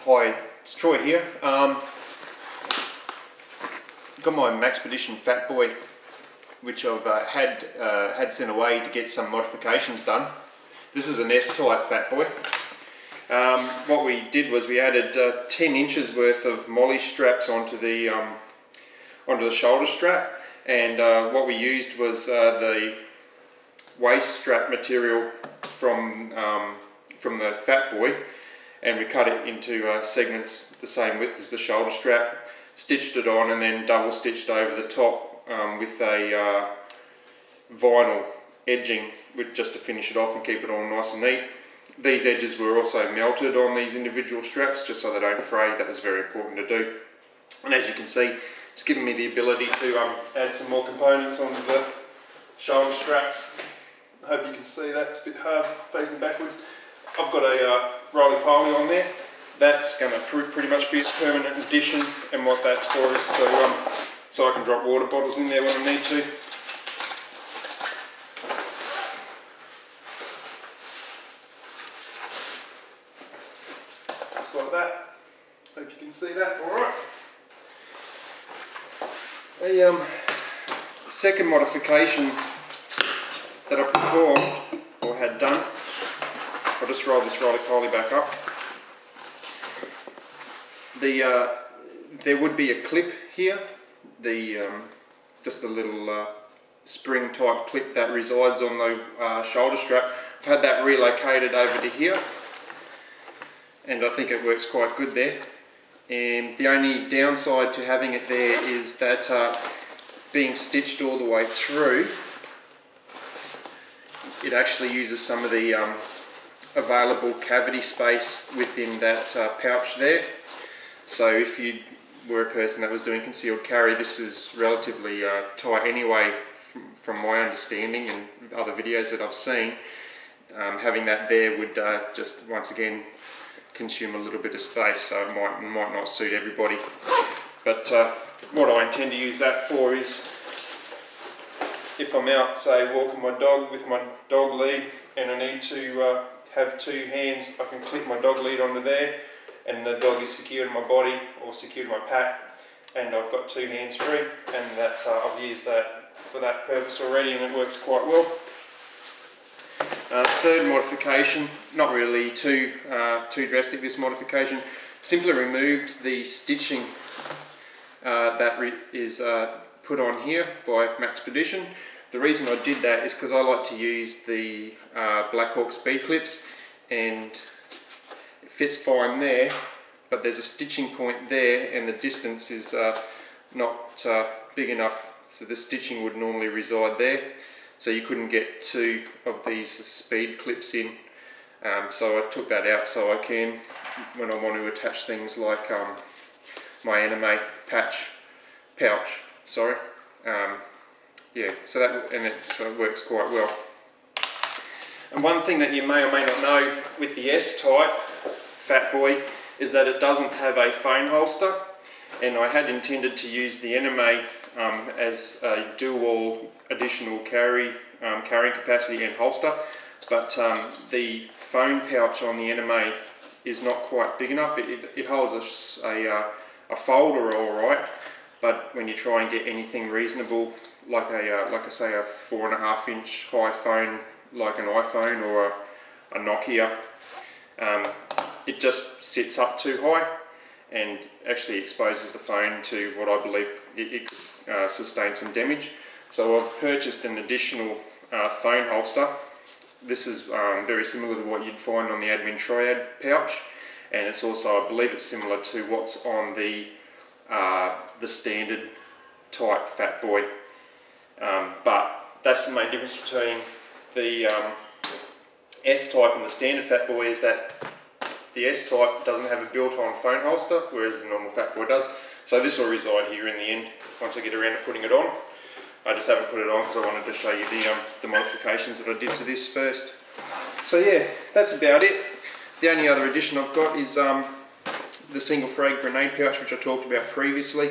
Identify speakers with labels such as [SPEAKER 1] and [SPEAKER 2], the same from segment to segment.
[SPEAKER 1] Hi, it's Troy here. Got my Maxpedition Fatboy, which I've had sent away to get some modifications done. This is an S-Type Fatboy. What we did was we added 10 inches worth of molly straps onto the shoulder strap, and what we used was the waist strap material from the Fatboy, and we cut it into segments the same width as the shoulder strap, stitched it on, and then double stitched over the top with a vinyl edging just to finish it off and keep it all nice and neat. These edges were also melted on these individual straps just so they don't fray. That was very important to do. And as you can see, it's given me the ability to add some more components onto the shoulder strap. I hope you can see that. It's a bit hard facing backwards. I've got a roly-poly on there. That's going to pretty much be a permanent addition, and what that's for is so I can drop water bottles in there when I need to. Just like that. Hope you can see that. Alright. A second modification that I performed, or had done, I'll just roll this roly-poly back up. There would be a clip here, just a little spring type clip that resides on the shoulder strap. I've had that relocated over to here, and I think it works quite good there. And the only downside to having it there is that being stitched all the way through, it actually uses some of the available cavity space within that pouch there. So if you were a person that was doing concealed carry, this is relatively tight anyway from my understanding and other videos that I've seen. Having that there would just once again consume a little bit of space, so it might not suit everybody. But what I intend to use that for is if I'm out, say, walking my dog with my dog lead and I need to have two hands, I can clip my dog lead onto there and the dog is secured in my body or secured in my pack, and I've got two hands free, and that I've used that for that purpose already, and it works quite well. Third modification, not really too drastic, this modification, simply removed the stitching that is put on here by Maxpedition. The reason I did that is because I like to use the Blackhawk speed clips, and it fits fine there, but there's a stitching point there and the distance is not big enough, so the stitching would normally reside there, so you couldn't get two of these speed clips in. So I took that out so I can, when I want to attach things like my Anemone pouch, sorry. Yeah, so it works quite well. And one thing that you may or may not know with the S-Type Fatboy is that it doesn't have a phone holster, and I had intended to use the Anemone as a dual additional carrying capacity and holster, but the phone pouch on the Anemone is not quite big enough. It holds a folder all right, but when you try and get anything reasonable, like I say, a 4.5 inch high phone like an iPhone or a Nokia, it just sits up too high and actually exposes the phone to what I believe it could sustain some damage. So I've purchased an additional phone holster. This is very similar to what you'd find on the Admin Triad pouch, and it's also, I believe it's similar to what's on the standard type Fatboy. But that's the main difference between the S-Type and the standard Fatboy, is that the S-Type doesn't have a built-on phone holster, whereas the normal Fatboy does. So this will reside here in the end once I get around to putting it on. I just haven't put it on because I wanted to show you the modifications that I did to this first. So yeah, that's about it. The only other addition I've got is the single frag grenade pouch, which I talked about previously,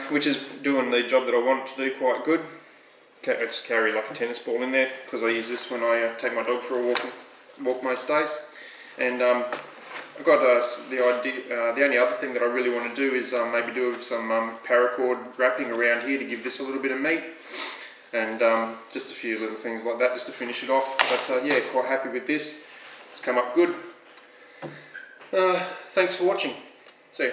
[SPEAKER 1] which is doing the job that I want it to do quite good. I just carry like a tennis ball in there because I use this when I take my dog for a walk most days. And I've got the only other thing that I really want to do is maybe do some paracord wrapping around here to give this a little bit of meat, and just a few little things like that just to finish it off. But yeah, quite happy with this. It's come up good. Thanks for watching. See you.